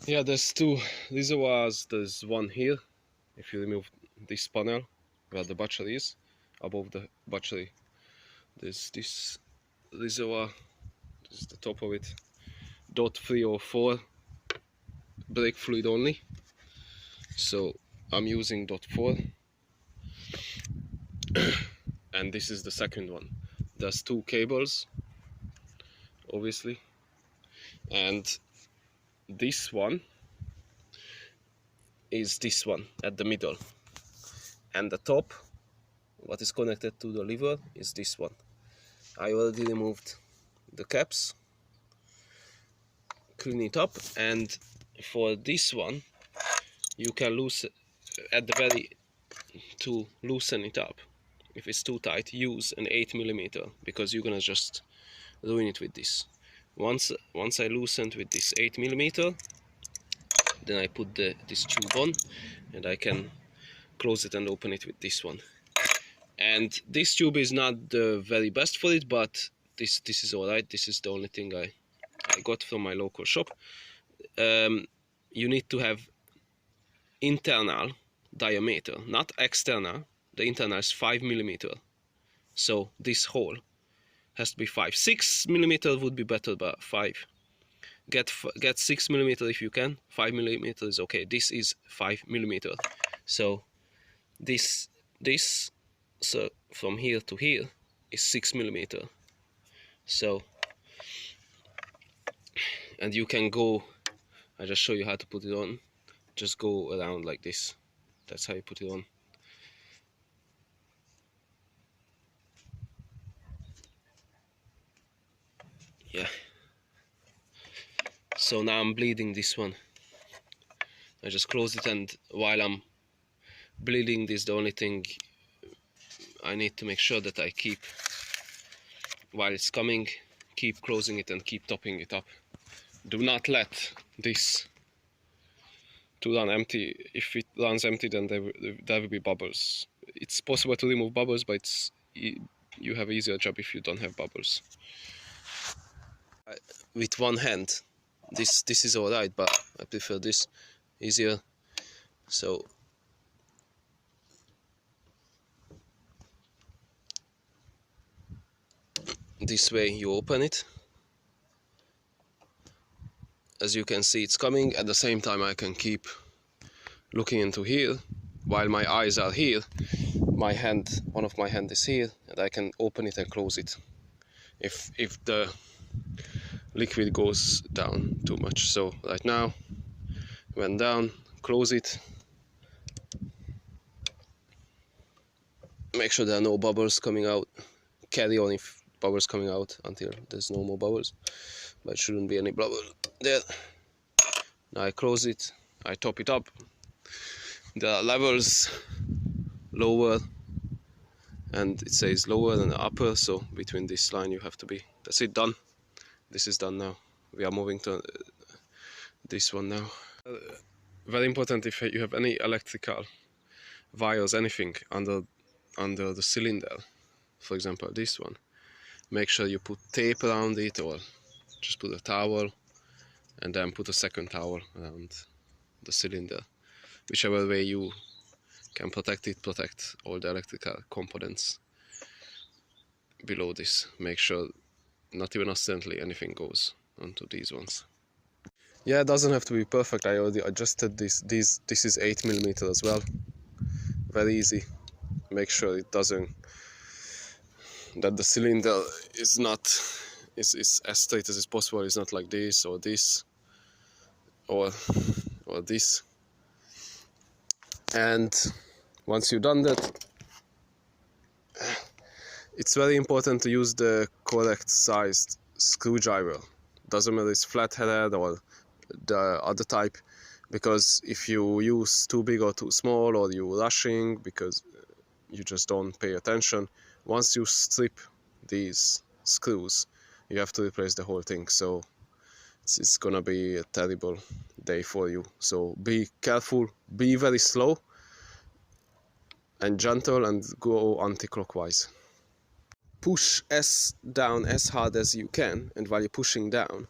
Yeah, there's two reservoirs. There's one here. If you remove this panel where the battery is, above the battery, there's this reservoir. This is the top of it. .304 brake fluid only. So I'm using .4, and this is the second one. There's two cables, obviously, and this one is this one at the middle, and the top, what is connected to the lever, is this one. I already removed the caps, clean it up, and for this one you can loosen at the very, to loosen it up. If it's too tight, use an 8mm, because you're gonna just ruin it with this. Once I loosened with this 8mm, then I put this tube on, and I can close it and open it with this one. And this tube is not the very best for it, but this is alright. This is the only thing I got from my local shop. You need to have internal diameter, not external. The internal is 5mm, so this hole has to be 5. 6mm would be better, but 5. Get 6mm if you can. 5mm is okay. This is 5mm. So this so from here to here is 6mm. So, and you can go, I just show you how to put it on. Just go around like this. That's how you put it on. Yeah. So now I'm bleeding this one. I just close it, and while I'm bleeding this, the only thing I need to make sure that I keep, while it's coming, keep closing it and keep topping it up. Do not let this to run empty. If it runs empty, then there will be bubbles. It's possible to remove bubbles, but you have an easier job if you don't have bubbles. With one hand, this is alright, but I prefer this, easier. So this way you open it. As you can see, it's coming. At the same time, I can keep looking into here while my eyes are here. My hand, one of my hand is here, and I can open it and close it if the liquid goes down too much. So right now, went down, close it. Make sure there are no bubbles coming out. Carry on if bubbles coming out until there's no more bubbles, but shouldn't be any bubble there. Now I close it, I top it up. There are levels, lower, and it says lower and upper, so between this line you have to be. That's it, done. This is done now. We are moving to this one now. Very important, if you have any electrical wires, anything under the cylinder, for example this one, make sure you put tape around it, or just put a towel and then put a second towel around the cylinder. Whichever way you can protect it, protect all the electrical components below this. Make sure not even accidentally anything goes onto these ones. Yeah, it doesn't have to be perfect. I already adjusted this. This is 8mm as well. Very easy. Make sure it doesn't, that the cylinder is not is as straight as possible. It's not like this or this or this. And once you've done that, it's very important to use the correct sized screwdriver. Doesn't matter if it's flathead or the other type, because if you use too big or too small, or you're rushing because you just don't pay attention, once you strip these screws, you have to replace the whole thing. So it's gonna be a terrible day for you. So be careful, be very slow and gentle, and go anti-clockwise. Push S down as hard as you can, and while you're pushing down,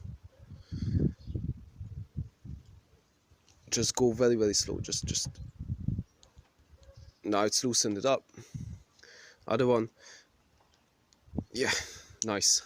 just go very slow. Just now it's loosened it up. Other one, yeah, nice.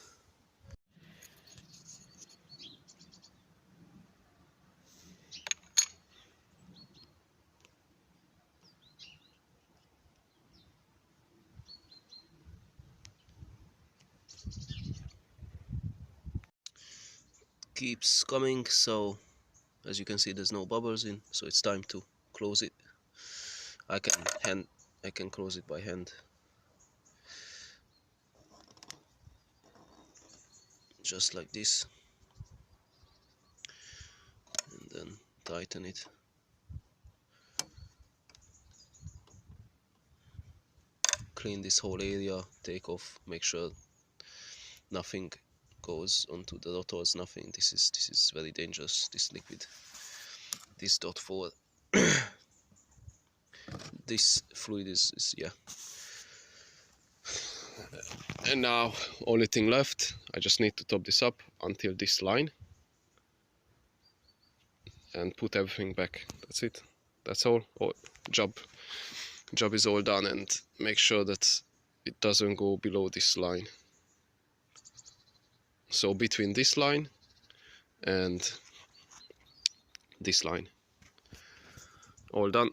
Keeps coming, so as you can see there's no bubbles in, so it's time to close it. I can close it by hand, just like this, and then tighten it. Clean this whole area, take off, make sure nothing goes onto the rotors, nothing. This is very dangerous, this liquid. This .4 this fluid is yeah. And now only thing left, I just need to top this up until this line and put everything back. That's it, that's all. Job is all done, and make sure that it doesn't go below this line. So between this line and this line, all done.